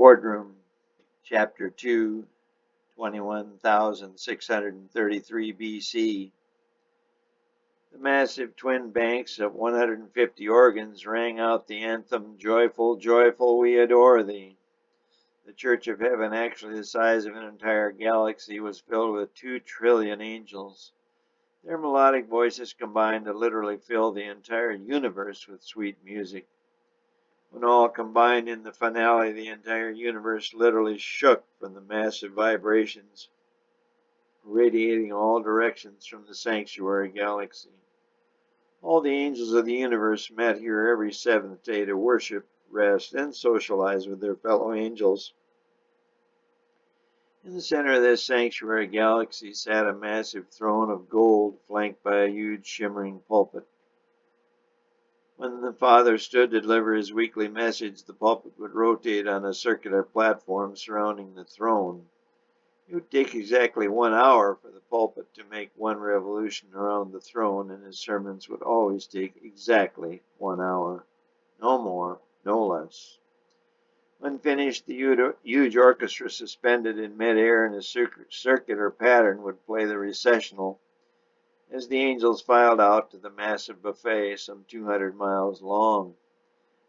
Boardroom, Chapter 2, 21,633 BC. The massive twin banks of 150 organs rang out the anthem, "Joyful, joyful, we adore thee." The Church of Heaven, actually the size of an entire galaxy, was filled with 2 trillion angels. Their melodic voices combined to literally fill the entire universe with sweet music. When all combined in the finale, the entire universe literally shook from the massive vibrations radiating all directions from the sanctuary galaxy. All the angels of the universe met here every seventh day to worship, rest, and socialize with their fellow angels. In the center of this sanctuary galaxy sat a massive throne of gold flanked by a huge shimmering pulpit. When the Father stood to deliver his weekly message, the pulpit would rotate on a circular platform surrounding the throne. It would take exactly 1 hour for the pulpit to make one revolution around the throne, and his sermons would always take exactly 1 hour. No more, no less. When finished, the huge orchestra suspended in midair in a circular pattern would play the recessional as the angels filed out to the massive buffet some 200 miles long.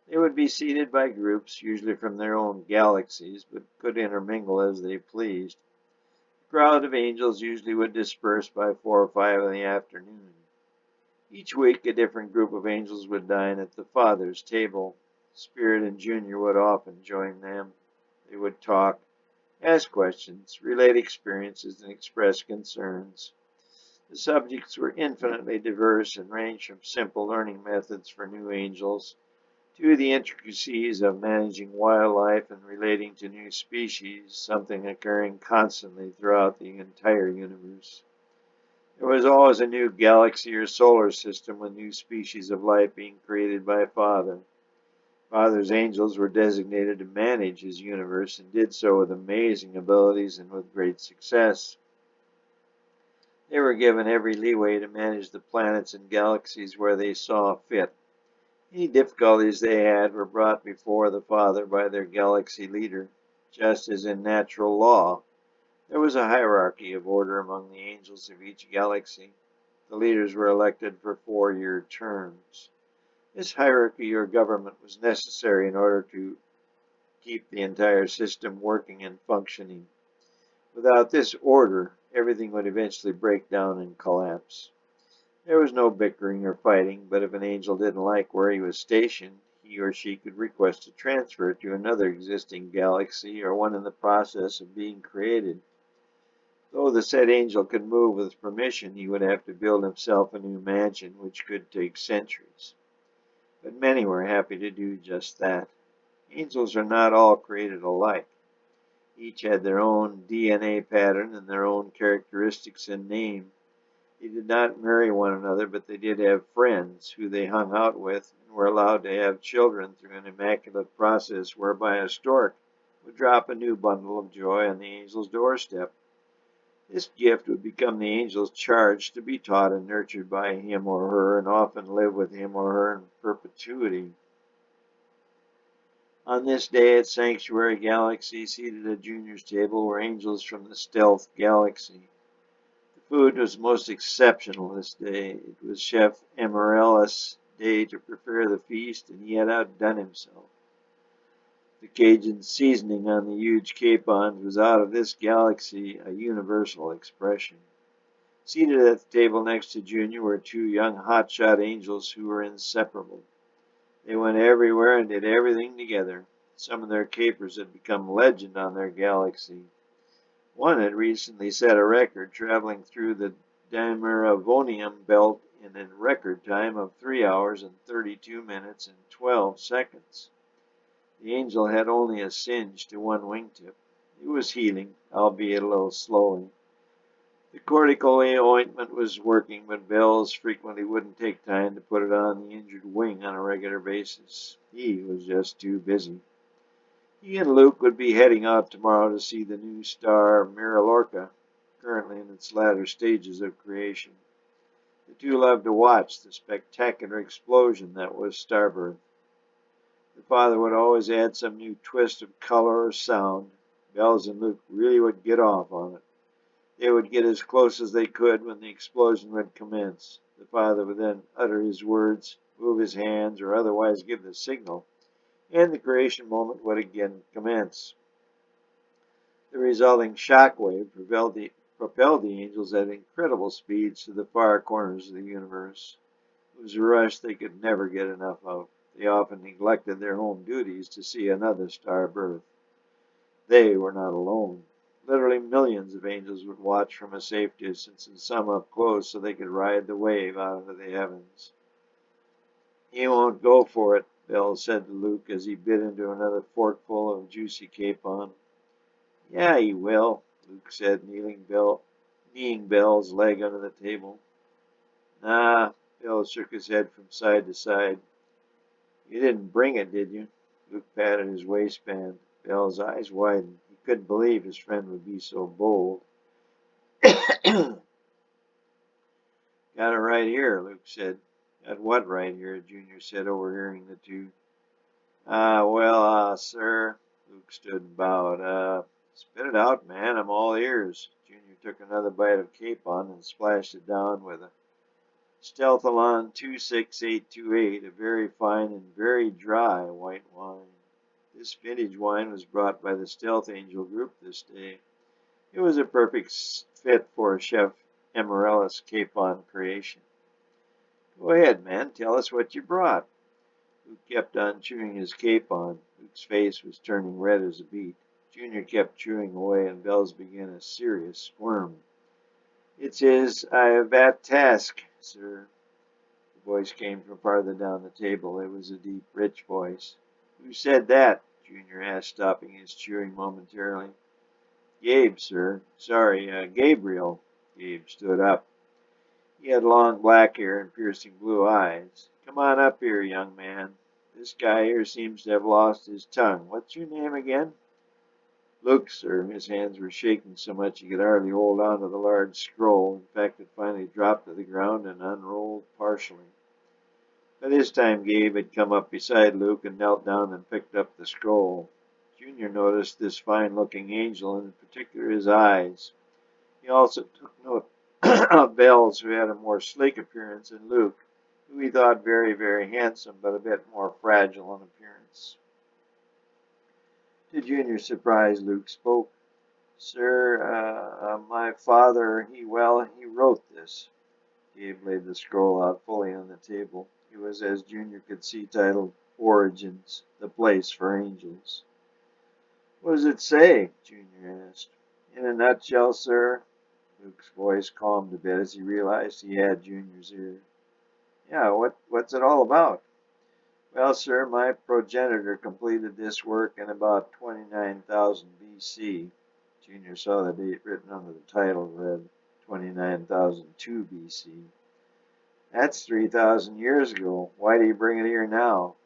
They would be seated by groups, usually from their own galaxies, but could intermingle as they pleased. The crowd of angels usually would disperse by 4 or 5 in the afternoon. Each week a different group of angels would dine at the Father's table. Spirit and Junior would often join them. They would talk, ask questions, relate experiences, and express concerns. The subjects were infinitely diverse and ranged from simple learning methods for new angels to the intricacies of managing wildlife and relating to new species, something occurring constantly throughout the entire universe. There was always a new galaxy or solar system with new species of life being created by Father. Father's angels were designated to manage his universe and did so with amazing abilities and with great success. They were given every leeway to manage the planets and galaxies where they saw fit. Any difficulties they had were brought before the Father by their galaxy leader. Just as in natural law, there was a hierarchy of order among the angels of each galaxy. The leaders were elected for 4-year terms. This hierarchy or government was necessary in order to keep the entire system working and functioning. Without this order, everything would eventually break down and collapse. There was no bickering or fighting, but if an angel didn't like where he was stationed, he or she could request a transfer to another existing galaxy or one in the process of being created. Though the said angel could move with permission, he would have to build himself a new mansion, which could take centuries. But many were happy to do just that. Angels are not all created alike. Each had their own DNA pattern and their own characteristics and name. They did not marry one another, but they did have friends who they hung out with and were allowed to have children through an immaculate process whereby a stork would drop a new bundle of joy on the angel's doorstep. This gift would become the angel's charge to be taught and nurtured by him or her and often live with him or her in perpetuity. On this day at Sanctuary Galaxy, seated at Junior's table, were angels from the Stealth Galaxy. The food was most exceptional this day. It was Chef Amarellis' day to prepare the feast, and he had outdone himself. The Cajun seasoning on the huge capons was out of this galaxy a universal expression. Seated at the table next to Junior were 2 young hotshot angels who were inseparable. They went everywhere and did everything together. Some of their capers had become legend on their galaxy. One had recently set a record, traveling through the Dimeravonium belt in a record time of 3 hours and 32 minutes and 12 seconds. The angel had only a singe to one wingtip. It was healing, albeit a little slowly. The cortical ointment was working, but Bells frequently wouldn't take time to put it on the injured wing on a regular basis. He was just too busy. He and Luke would be heading out tomorrow to see the new star Miralorca, currently in its latter stages of creation. The two loved to watch the spectacular explosion that was Starbirth. The father would always add some new twist of color or sound. Bells and Luke really would get off on it. They would get as close as they could when the explosion would commence. The father would then utter his words, move his hands, or otherwise give the signal, and the creation moment would again commence. The resulting shock wave propelled the angels at incredible speeds to the far corners of the universe. It was a rush they could never get enough of. They often neglected their home duties to see another star birth. They were not alone. Literally millions of angels would watch from a safe distance and some up close so they could ride the wave out into the heavens. "He won't go for it," Bell said to Luke as he bit into another forkful of juicy capon. "Yeah, he will," Luke said, kneeing Bell's leg under the table. "Nah," Bell shook his head from side to side. "You didn't bring it, did you?" Luke patted his waistband. Bell's eyes widened. He couldn't believe his friend would be so bold. "Got it right here," Luke said. "Got what right here?" Junior said, overhearing the two. Sir," Luke stood and bowed. Spit it out, man. I'm all ears." Junior took another bite of capon and splashed it down with a Stealthalon 26828, a very fine and very dry white wine. This vintage wine was brought by the Stealth Angel group this day. It was a perfect fit for Chef Amarellis capon creation. "Go ahead, man. Tell us what you brought." Luke kept on chewing his capon. Luke's face was turning red as a beet. Junior kept chewing away, and Bells began a serious squirm. "It is a bad task, sir." The voice came from farther down the table. It was a deep, rich voice. "Who said that?" Junior asked, stopping his chewing momentarily. "Gabe, sir. Sorry, Gabriel." Gabe stood up. He had long black hair and piercing blue eyes. "Come on up here, young man. This guy here seems to have lost his tongue. What's your name again?" "Luke, sir." His hands were shaking so much he could hardly hold on to the large scroll. In fact, it finally dropped to the ground and unrolled partially. By this time, Gabe had come up beside Luke and knelt down and picked up the scroll. Junior noticed this fine-looking angel, and in particular his eyes. He also took note of Bells, who had a more sleek appearance, and Luke, who he thought very, very handsome, but a bit more fragile in appearance. To Junior's surprise, Luke spoke. "Sir, my father, he wrote this." Gabe laid the scroll out fully on the table. It was, as Junior could see, titled Origins, the Place for Angels. "What does it say?" Junior asked. "In a nutshell, sir." Luke's voice calmed a bit as he realized he had Junior's ear. "Yeah, what's it all about?" "Well, sir, my progenitor completed this work in about 29,000 B.C. Junior saw the date written under the title, read 29,002 B.C. "That's 3,000 years ago. Why do you bring it here now?"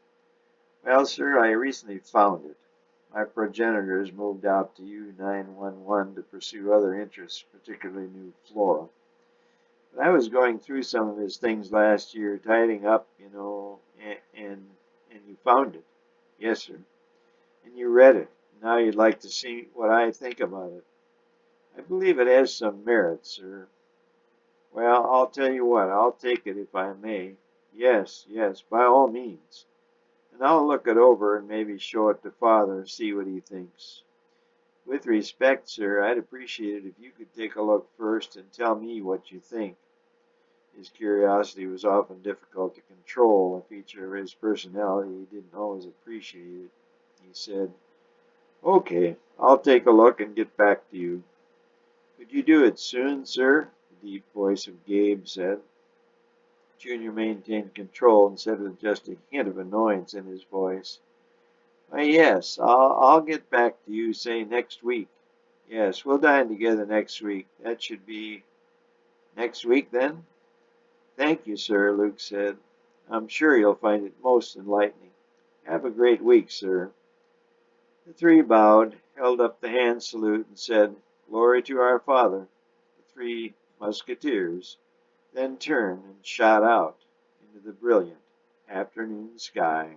"Well, sir, I recently found it. My progenitor has moved out to U911 to pursue other interests, particularly new flora. But I was going through some of his things last year, tidying up, and you found it." "Yes, sir." "And you read it. Now you'd like to see what I think about it." "I believe it has some merit, sir." "Well, I'll tell you what. I'll take it if I may." Yes, by all means. "And I'll look it over and maybe show it to Father and see what he thinks." "With respect, sir, I'd appreciate it if you could take a look first and tell me what you think." His curiosity was often difficult to control, a feature of his personality he didn't always appreciate it. He said, "Okay, I'll take a look and get back to you." "Could you do it soon, sir?" the deep voice of Gabe said. Junior maintained control and said with just a hint of annoyance in his voice, "Why, yes, I'll get back to you, say, next week. Yes, we'll dine together next week. That should be next week, then?" "Thank you, sir," Luke said. "I'm sure you'll find it most enlightening. Have a great week, sir." The three bowed, held up the hand salute, and said, "Glory to our Father," the three musketeers, then turned and shot out into the brilliant afternoon sky.